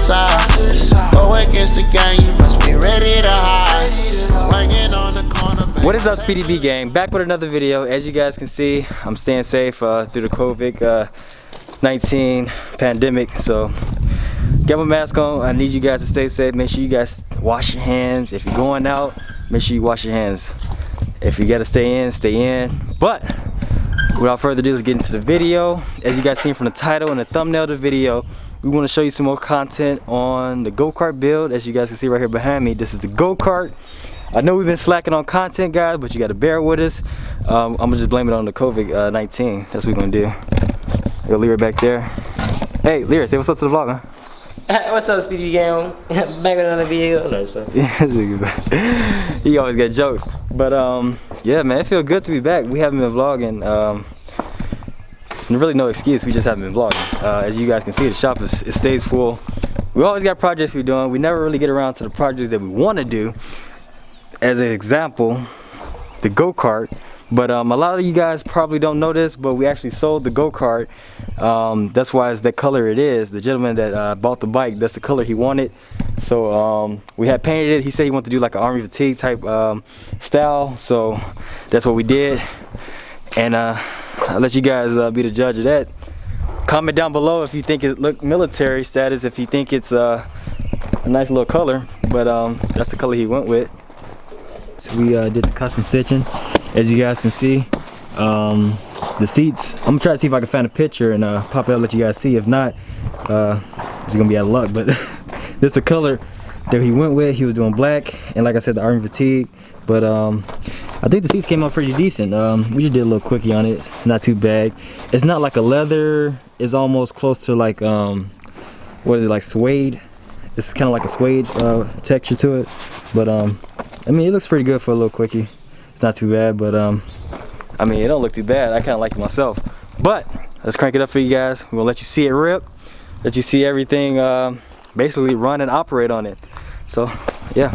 side. Go against the gang, you must be ready to hide. Swinging on the corner. What is up, Speedy B gang? Back with another video. As you guys can see, I'm staying safe through the COVID-19 pandemic. So, get my mask on. I need you guys to stay safe. Make sure you guys wash your hands. If you're going out, make sure you wash your hands. If you gotta stay in, stay in. But without further ado, let's get into the video. As you guys seen from the title and the thumbnail of the video, we want to show you some more content on the go-kart build. As you guys can see right here behind me, this is the go-kart. I know we've been slacking on content, guys, but you got to bear with us. I'm gonna just blame it on the COVID-19. That's what we're gonna do. I got Lyra back there. Hey, Lyra, say what's up to the vlog, man. What's up, Speedy Gang? Back with another video. No, sir. He always got jokes. But yeah, man, it feels good to be back. We haven't been vlogging. It's really no excuse. We just haven't been vlogging. As you guys can see, the shop it stays full. We always got projects we're doing. We never really get around to the projects that we want to do. As an example, the go-kart. But a lot of you guys probably don't know this, but we actually sold the go-kart. That's why it's the color it is. The gentleman that bought the bike, that's the color he wanted. So we had painted it. He said he wanted to do like an army fatigue type style. So that's what we did. And I'll let you guys be the judge of that. Comment down below if you think it look military status, if you think it's a nice little color. But that's the color he went with. So we did the custom stitching. As you guys can see, the seats, I'm gonna try to see if I can find a picture and pop it up, let you guys see. If not, it's gonna be out of luck. But this is the color that he went with. He was doing black, and like I said, the army fatigue. But I think the seats came out pretty decent. We just did a little quickie on it, not too bad. It's not like a leather, it's almost close to like, what is it, like suede? It's kind of like a suede texture to it. But I mean, it looks pretty good for a little quickie. It's not too bad, but I mean, it don't look too bad. I kind of like it myself. But let's crank it up for you guys. We're gonna let you see it rip, let you see everything basically run and operate on it. So yeah.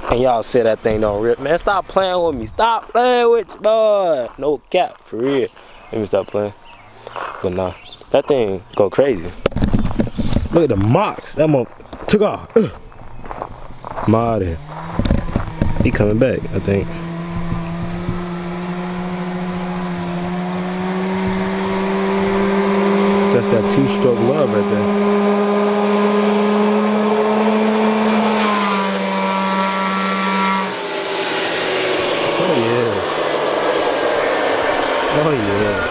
And y'all say that thing don't rip, man. Stop playing with me. Stop playing with you, boy. No cap, for real. Let me stop playing. But nah, that thing go crazy. Look at the marks. That motherfucker took off. Marty. He coming back, I think. That's that two-stroke love right there. Oh yeah.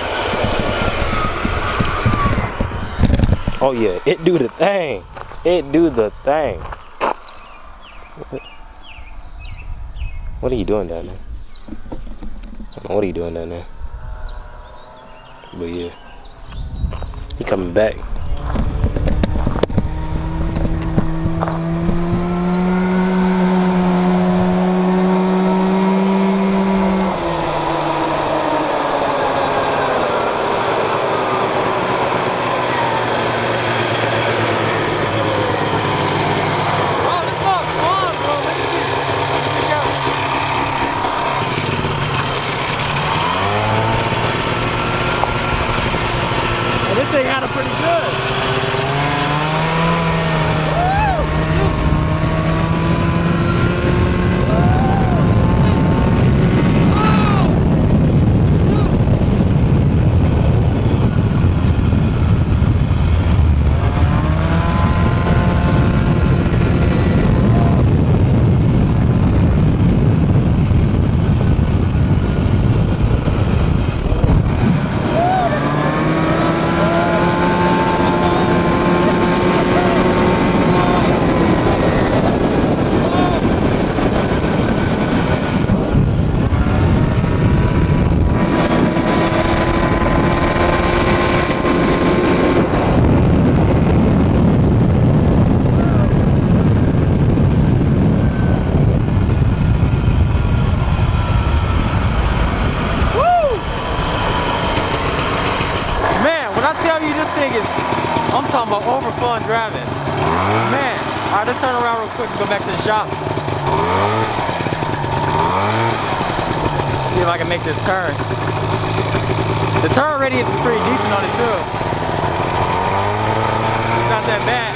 Oh yeah, it do the thing. It do the thing. What are you doing down there? I don't know what are you doing down there? But yeah. He coming back. This thing got it pretty good. tell you this thing is, I'm talking about over fun driving. Man, all right, let's turn around real quick and go back to the shop. See if I can make this turn. The turn radius is pretty decent on it too. It's not that bad.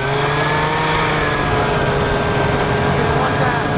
One time.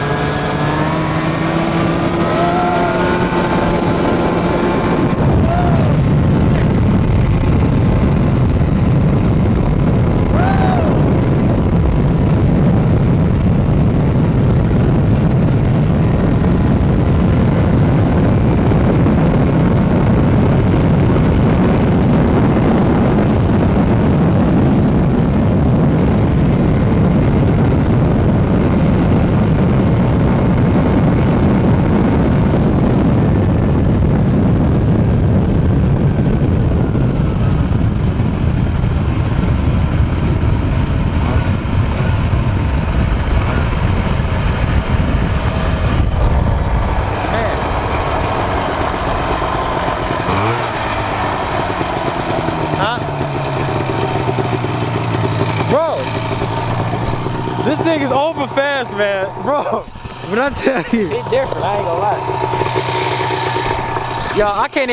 This thing is over fast, man. Bro, when I tell you. It's different, I ain't gonna lie. Y'all can't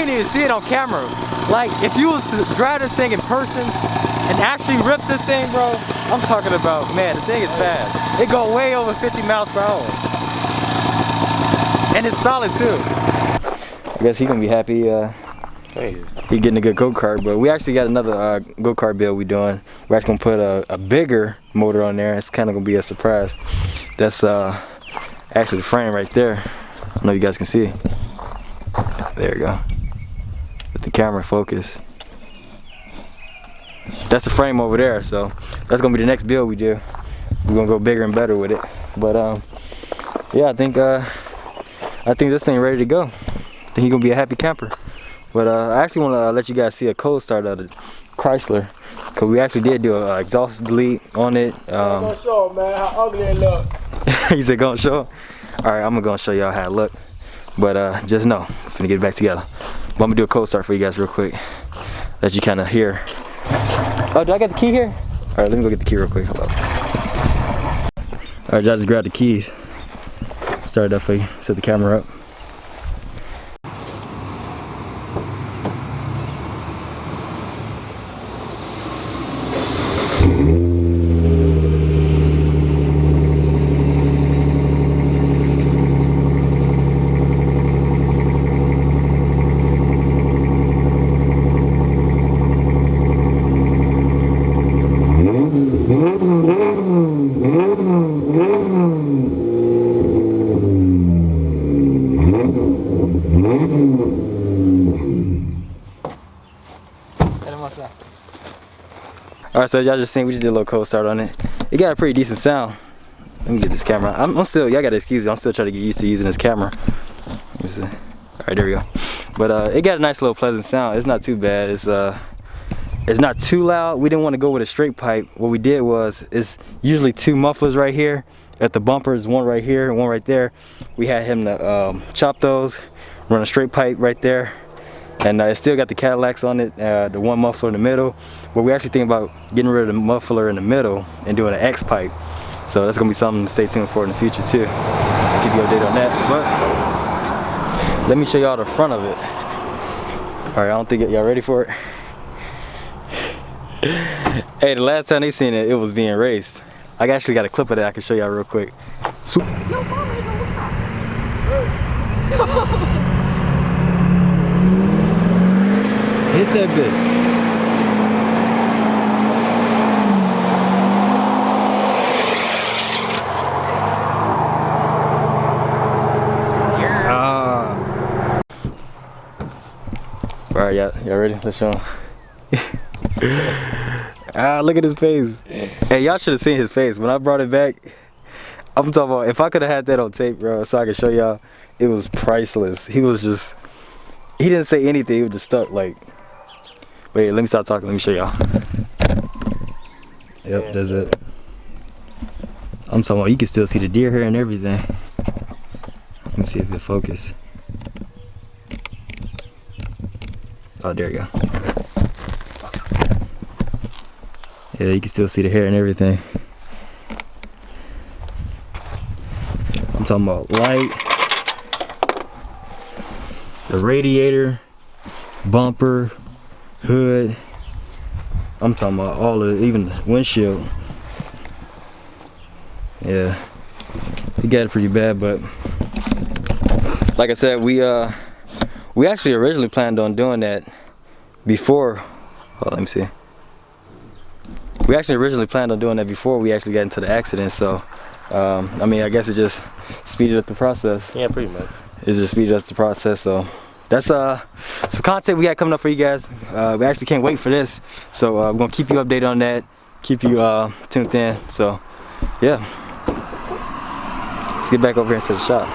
even see it on camera. Like, if you was to drive this thing in person and actually rip this thing, bro, I'm talking about, man, the thing is fast. It go way over 50 miles per hour. And it's solid too. I guess he gonna be happy, he getting a good go-kart, but we actually got another go-kart build we doing. We're actually gonna put a bigger motor on there. It's kind of gonna be a surprise. That's actually the frame right there. I don't know if you guys can see. There we go. With the camera focus. That's the frame over there, so that's gonna be the next build we do. We're gonna go bigger and better with it. But yeah, I think this thing ready to go. I think he's gonna be a happy camper. But I actually want to let you guys see a cold start of the Chrysler, because we actually did do an exhaust delete on it. I'm gonna show man how ugly it look. He said gonna show. Alright, I'm gonna show y'all how it look. But just know, I'm finna get it back together. But I'm gonna do a cold start for you guys real quick. Let you kind of hear. Oh, do I got the key here? Alright, let me go get the key real quick. Hold up. Alright, I just grabbed the keys. Start it up for you. Set the camera up. Alright, so y'all just seen, we just did a little cold start on it. It got a pretty decent sound. Let me get this camera. I'm still, y'all gotta excuse me, I'm still trying to get used to using this camera. Let me see. Alright, there we go. But it got a nice little pleasant sound. It's not too bad. It's not too loud. We didn't want to go with a straight pipe. What we did was, it's usually two mufflers right here at the bumpers, one right here and one right there. We had him to chop those, run a straight pipe right there. And it still got the Cadillacs on it, the one muffler in the middle. But we actually think about getting rid of the muffler in the middle and doing an X pipe. So that's gonna be something to stay tuned for in the future too. I'll keep you updated on that. But let me show y'all the front of it. All right, I don't think y'all ready for it. Hey, the last time they seen it, it was being raced. I actually got a clip of that I can show y'all real quick. Hit that bit. Alright, y'all ready? Let's show him. Look at his face. Hey, y'all should have seen his face. When I brought it back, I'm talking about, if I could have had that on tape, bro, so I could show y'all, it was priceless. He was just, he didn't say anything, he was just stuck like, wait, let me stop talking, let me show y'all. Yep, that's it. I'm talking about, you can still see the deer hair and everything. Let me see if it focus. Oh, there you go. Yeah, you can still see the hair and everything. I'm talking about light, the radiator, bumper, hood. I'm talking about all of it, even the windshield. Yeah, he got it pretty bad, but like I said, we actually originally planned on doing that before. Oh, let me see. We actually originally planned on doing that before we actually got into the accident. So, I mean, I guess it just speeded up the process. Yeah, pretty much. It just speeded up the process. So that's some content we got coming up for you guys. We actually can't wait for this. So we're gonna keep you updated on that. Keep you tuned in. So yeah, let's get back over here into the shop.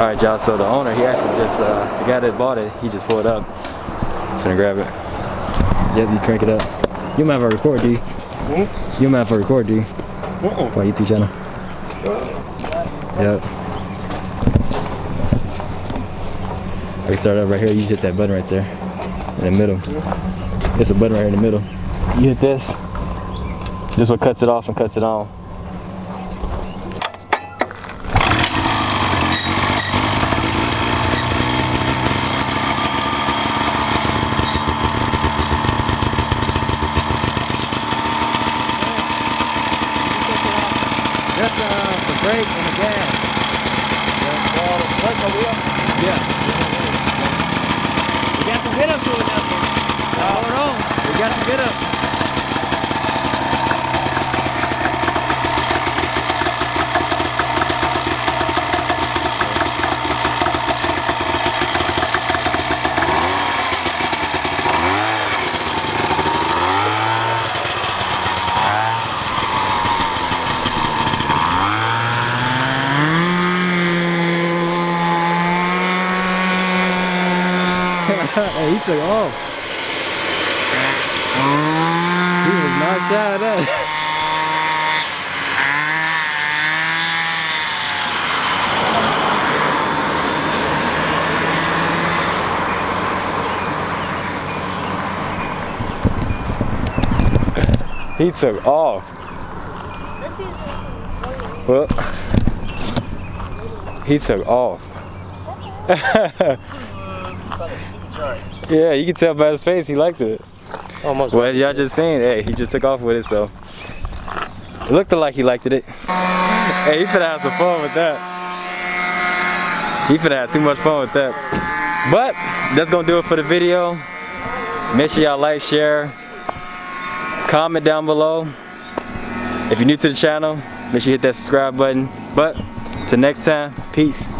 All right, y'all. So the owner, he actually just the guy that bought it, he just pulled up. Finna grab it. Yep, you crank it up. You might have a record, D. You might have a record, D. For YouTube channel. Yep. We start up right here. You just hit that button right there in the middle. It's a button right here in the middle. You hit this. This is what cuts it off and cuts it on. That's the brake and the gas. Yeah. We got some get up to it now. Hold on. We got some get up. Hey, he took off. He was not shy of that. He took off. Well, he took off. Yeah, you can tell by his face he liked it. Almost. Well, as y'all just seen, hey, he just took off with it, so it looked like he liked it. Hey, he finna have some fun with that. He finna have too much fun with that. But that's gonna do it for the video. Make sure y'all like, share, comment down below. If you're new to the channel, make sure you hit that subscribe button. But till next time, peace.